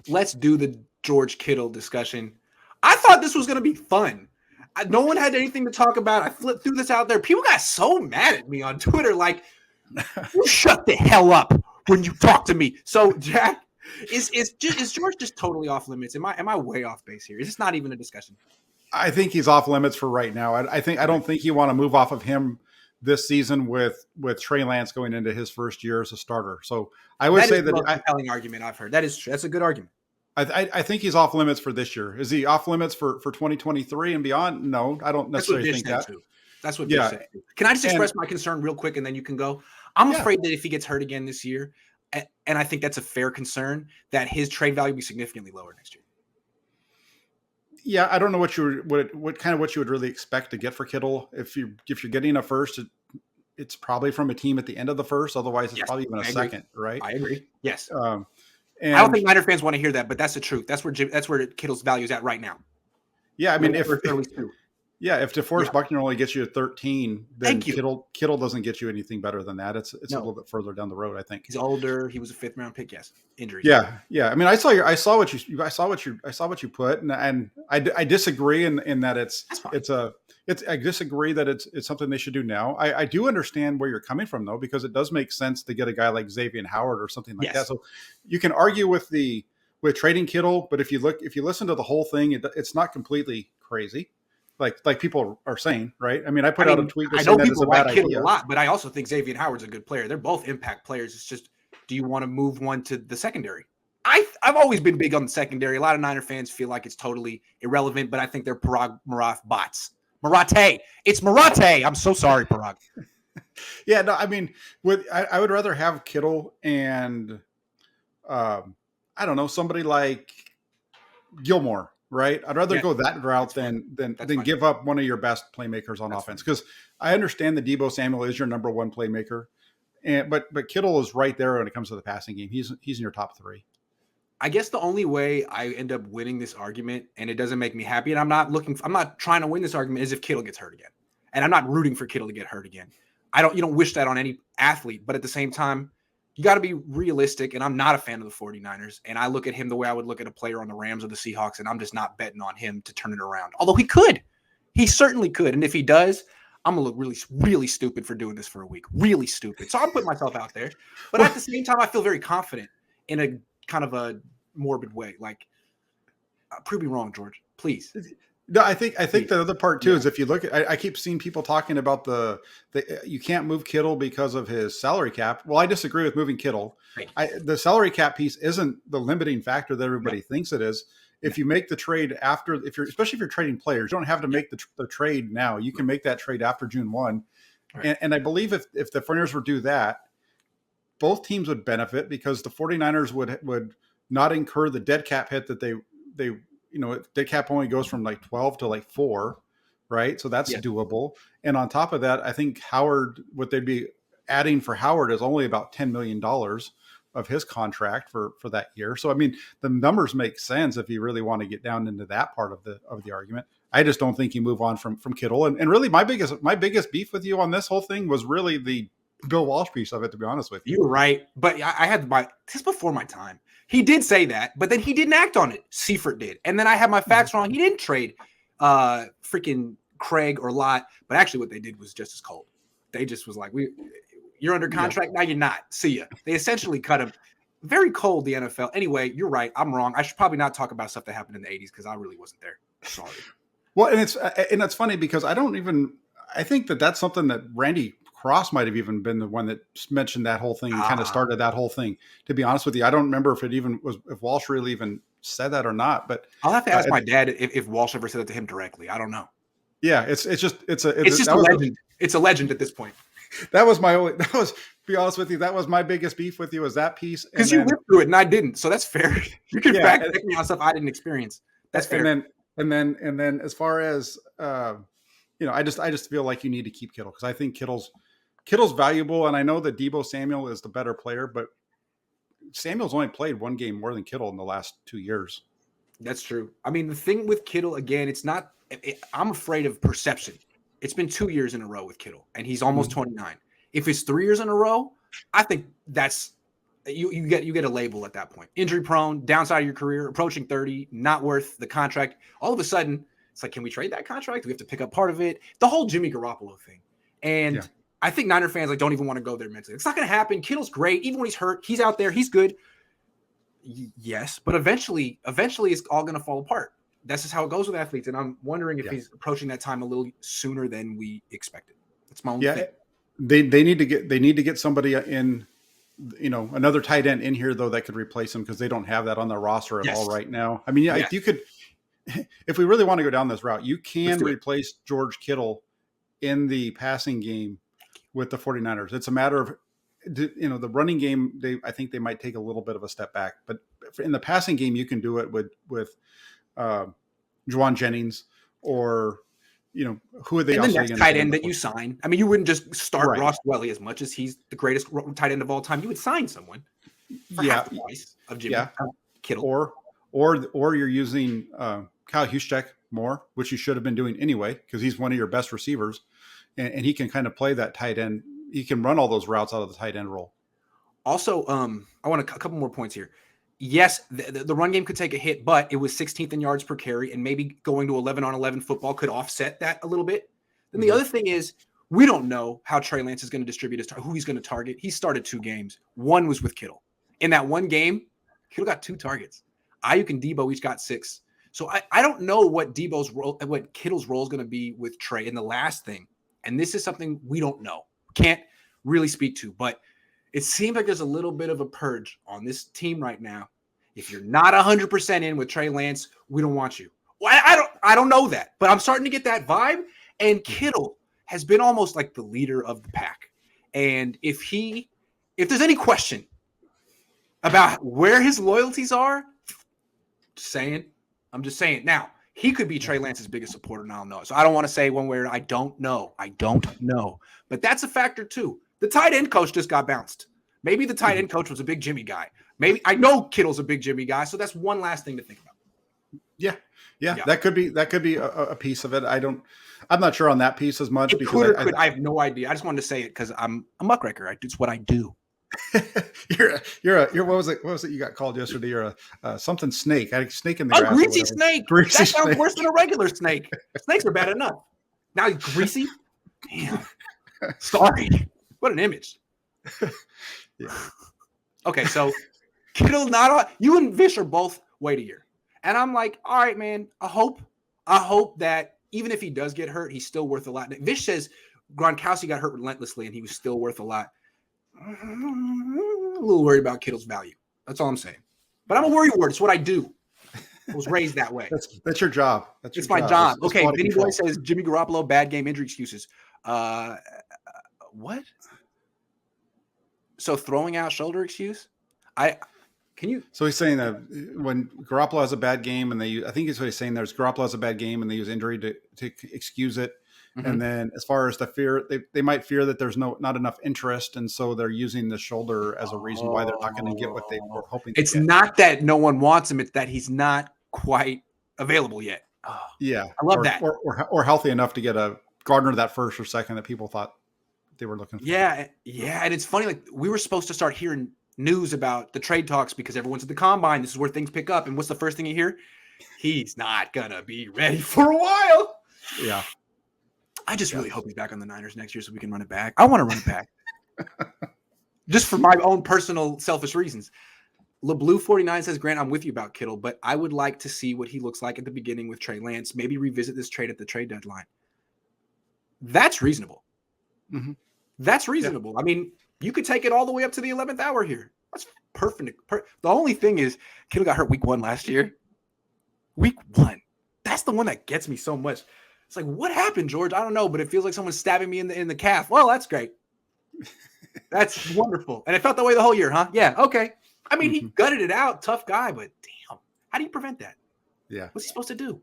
let's do the George Kittle discussion. I thought this was going to be fun. No one had anything to talk about. I flipped through this out there. People got so mad at me on Twitter, like, you shut the hell up when you talk to me. So, Jack, is George just totally off limits? Am I way off base here? Is this not even a discussion? I think he's off limits for right now. I don't think you want to move off of him this season with Trey Lance going into his first year as a starter. So I would say that a compelling argument I've heard. That is true. That's a good argument. I think he's off limits for this year. Is he off limits for 2023 and beyond? No, I don't necessarily think that. Too. That's what Dish said. Can I just express my concern real quick and then you can go? I'm afraid that if he gets hurt again this year, and I think that's a fair concern, that his trade value will be significantly lower next year. Yeah, I don't know what you would really expect to get for Kittle. If you're getting a first, it's probably from a team at the end of the first. Otherwise, it's probably even a second, right? I agree. Yes. And I don't think Niner fans want to hear that, but that's the truth. That's where Kittle's value is at right now. Yeah, I mean, if DeForest Buckner only gets you a 13, then Kittle doesn't get you anything better than that. It's a little bit further down the road, I think. He's older. He was a 5th round pick. Yes, injuries. Yeah. I mean, I saw what you put, and I disagree in that I disagree that it's something they should do now. I do understand where you're coming from though, because it does make sense to get a guy like Xavier Howard or something like that. So you can argue with trading Kittle, but if you listen to the whole thing, it's not completely crazy. Like people are saying, right? I mean, I put out a tweet. I know people like Kittle a lot, but I also think Xavier Howard's a good player. They're both impact players. It's just, do you want to move one to the secondary? I've always been big on the secondary. A lot of Niner fans feel like it's totally irrelevant, but I think they're Parag Maraf bots. Marate. It's Marate. I'm so sorry, Parag. Yeah, no, I mean, I would rather have Kittle and I don't know, somebody like Gilmore. Right, I'd rather go that route than give up one of your best playmakers on offense. Because I understand that Deebo Samuel is your number one playmaker, but Kittle is right there when it comes to the passing game. He's in your top 3. I guess the only way I end up winning this argument, and it doesn't make me happy, and I'm not trying to win this argument, is if Kittle gets hurt again. And I'm not rooting for Kittle to get hurt again. You don't wish that on any athlete, but at the same time, you got to be realistic, and I'm not a fan of the 49ers, and I look at him the way I would look at a player on the Rams or the Seahawks, and I'm just not betting on him to turn it around. Although he could. He certainly could, and if he does, I'm going to look really, really stupid for doing this for a week. Really stupid. So I'm putting myself out there. But at the same time, I feel very confident in a kind of a morbid way. Like, prove me wrong, George. Please. No, I think the other part too is if you look at, I keep seeing people talking about the you can't move Kittle because of his salary cap. Well, I disagree with moving Kittle. The salary cap piece isn't the limiting factor that everybody thinks it is. If you make the trade especially if you're trading players, you don't have to make the trade now. You can make that trade after June 1. Right. And I believe if the 49ers would do that, both teams would benefit because the 49ers would not incur the dead cap hit that they dead cap only goes from like 12 to like 4, right? So that's doable. And on top of that, I think Howard, what they'd be adding for Howard is only about $10 million of his contract for that year. So, I mean, the numbers make sense if you really want to get down into that part of the argument. I just don't think you move on from Kittle. And really my biggest beef with you on this whole thing was really the Bill Walsh piece of it, to be honest with you. You were right. But I had this before my time. He did say that, but then he didn't act on it. Seifert did. And then I had my facts wrong. He didn't trade freaking Craig or Lott, but actually what they did was just as cold. They just was like, you're under contract. Now you're not. See ya. They essentially cut him. Very cold, the NFL. Anyway, you're right. I'm wrong. I should probably not talk about stuff that happened in the 80s because I really wasn't there. Sorry. Well, and it's funny because I think that's something that Randy Cross might have even been the one that mentioned that whole thing and kind of started that whole thing. To be honest with you, I don't remember if Walsh really even said that or not. But I'll have to ask my dad if Walsh ever said it to him directly. I don't know. Yeah, it's just a legend. It's a legend at this point. Be honest with you, that was my biggest beef with you was that piece. Because you lived through it and I didn't, so that's fair. You can fact check me on stuff I didn't experience. That's fair. And then as far as I just feel like you need to keep Kittle because I think Kittle's valuable, and I know that Deebo Samuel is the better player, but Samuel's only played one game more than Kittle in the last 2 years. That's true. I mean, the thing with Kittle, again, I'm afraid of perception. It's been 2 years in a row with Kittle, and he's almost 29. If it's 3 years in a row, I think that's you get a label at that point. Injury prone, downside of your career, approaching 30, not worth the contract. All of a sudden, it's like, can we trade that contract? Do we have to pick up part of it? The whole Jimmy Garoppolo thing. And I think Niner fans don't even want to go there mentally. It's not going to happen. Kittle's great. Even when he's hurt, he's out there. He's good. Yes, but eventually it's all going to fall apart. That's just how it goes with athletes. And I'm wondering if he's approaching that time a little sooner than we expected. That's my only thing. They need to get somebody in, another tight end in here though that could replace him, because they don't have that on their roster at all right now. I mean, if you could, if we really want to go down this route, you can replace George Kittle in the passing game with the 49ers. It's a matter of, the running game. I think they might take a little bit of a step back, but in the passing game, you can do it with Juwan Jennings or. Who are they? And the next tight end that you sign. I mean, you wouldn't just start Ross Dwelly as much as he's the greatest tight end of all time. You would sign someone for half the price of Jimmy Kittle. Or you're using Kyle Juszczyk more, which you should have been doing anyway, because he's one of your best receivers, and he can kind of play that tight end. He can run all those routes out of the tight end role. Also, I want a couple more points here. Yes, the run game could take a hit, but it was 16th in yards per carry, and maybe going to 11-on-11 football could offset that a little bit. Then the other thing is, we don't know how Trey Lance is going to distribute who he's going to target. He started 2 games. One was with Kittle. In that one game, Kittle got 2 targets. Ayuk and Debo each got 6. So I don't know what Kittle's role is going to be with Trey. And the last thing, and this is something we don't know, can't really speak to, but it seems like there's a little bit of a purge on this team right now. If you're not 100% in with Trey Lance, we don't want you. Well, I don't know that, but I'm starting to get that vibe. And Kittle has been almost like the leader of the pack. And if there's any question about where his loyalties are, I'm just saying. Now, he could be Trey Lance's biggest supporter, and I don't know. So I don't want to say one way or I don't know. But that's a factor too. The tight end coach just got bounced. Maybe the tight end coach was a big Jimmy guy. Maybe I know Kittle's a big Jimmy guy, so that's one last thing to think about. Yeah. That could be a piece of it. I'm not sure on that piece as much I have no idea. I just wanted to say it because I'm a muckraker. It's what I do. you're what was it you got called yesterday? You're a something snake. A snake in the grass. A greasy snake. That sounds worse than a regular snake. Snakes are bad enough. Now he's greasy. Damn. Sorry. What an image. Okay, so Kittle you and Vish are both wait a year. And I'm like, all right, man, I hope that even if he does get hurt, he's still worth a lot. Vish says Gronkowski got hurt relentlessly and he was still worth a lot. I'm a little worried about Kittle's value. That's all I'm saying. But I'm a worry word. It's what I do. I was raised that way. That's your job. It's my job. Okay, Vinny Boy says Jimmy Garoppolo, bad game, injury excuses. What? So throwing out shoulder excuse? So he's saying that when Garoppolo has a bad game and I think he's what he's saying there's Garoppolo has a bad game and they use injury to excuse it. Mm-hmm. And then as far as the fear, they might fear that there's not enough interest. And so they're using the shoulder as a reason why they're not going to get what they were hoping to get. It's not that no one wants him. It's that he's not quite available yet. Oh, yeah. I love that. Or healthy enough to get a Gardner that first or second that people thought they were looking for. Yeah. And it's funny, like we were supposed to start hearing news about the trade talks because everyone's at the combine. This is where things pick up. And what's the first thing you hear? He's not going to be ready for a while. Yeah. I just really hope he's back on the Niners next year so we can run it back. I want to run it back. Just for my own personal selfish reasons. LeBlue49 says, Grant, I'm with you about Kittle, but I would like to see what he looks like at the beginning with Trey Lance. Maybe revisit this trade at the trade deadline. That's reasonable. Mm-hmm. That's reasonable. Yeah. I mean, you could take it all the way up to the 11th hour here. That's perfect. The only thing is Kittle got hurt week 1 last year. Week 1. That's the one that gets me so much. It's like, what happened, George? I don't know, but it feels like someone's stabbing me in the calf. Well, that's great. That's wonderful. And it felt that way the whole year, huh? Yeah, okay. I mean, he gutted it out. Tough guy, but damn. How do you prevent that? Yeah. What's he supposed to do?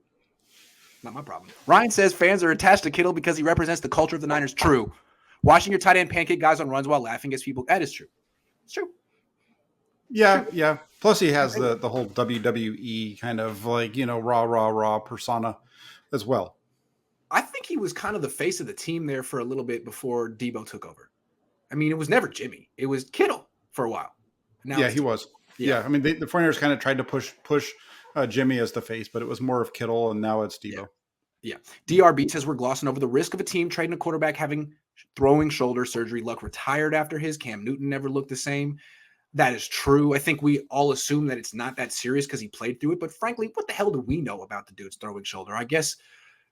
Not my problem. Ryan says fans are attached to Kittle because he represents the culture of the Niners. True. Watching your tight end pancake guys on runs while laughing gets people. That is true. It's true. Yeah, yeah. Plus he has the whole WWE kind of like, raw persona as well. I think he was kind of the face of the team there for a little bit before Debo took over. I mean, it was never Jimmy. It was Kittle for a while. Now Yeah, it's he was. yeah. Yeah, I mean, the 49ers kind of tried to push Jimmy as the face, but it was more of Kittle, and now it's Debo. Yeah. DRB says we're glossing over the risk of a team trading a quarterback having throwing shoulder surgery. Luck retired after his. Cam Newton never looked the same. That is true. I think we all assume that it's not that serious because he played through it. But frankly, what the hell do we know about the dude's throwing shoulder? I guess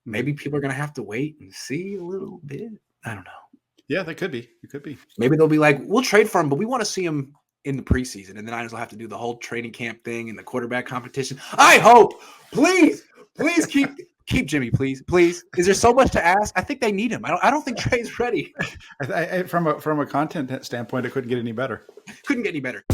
maybe people are going to have to wait and see a little bit. I don't know. Yeah, they could be. It could be. Maybe they'll be like, we'll trade for him, but we want to see him in the preseason. And the Niners will have to do the whole training camp thing and the quarterback competition. I hope. Please keep Jimmy, please. Is there so much to ask? I think they need him. I don't think Trey's ready. From a content standpoint, it couldn't get any better. Couldn't get any better.